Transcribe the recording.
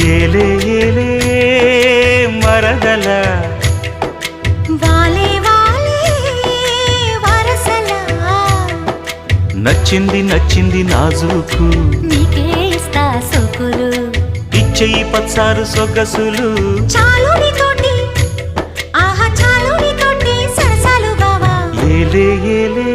ఏలే ఏలే మరదల వాలే వాలే వరసలా నచ్చింది నచ్చింది నాజూకు నీకే ఇస్తా సోకులు ఇచ్చేయి పచ్చారు సొగసులు చాలు నీతోటి ఆహా చాలు నీతోటి సరసాలు బావా ఏలే ఏలే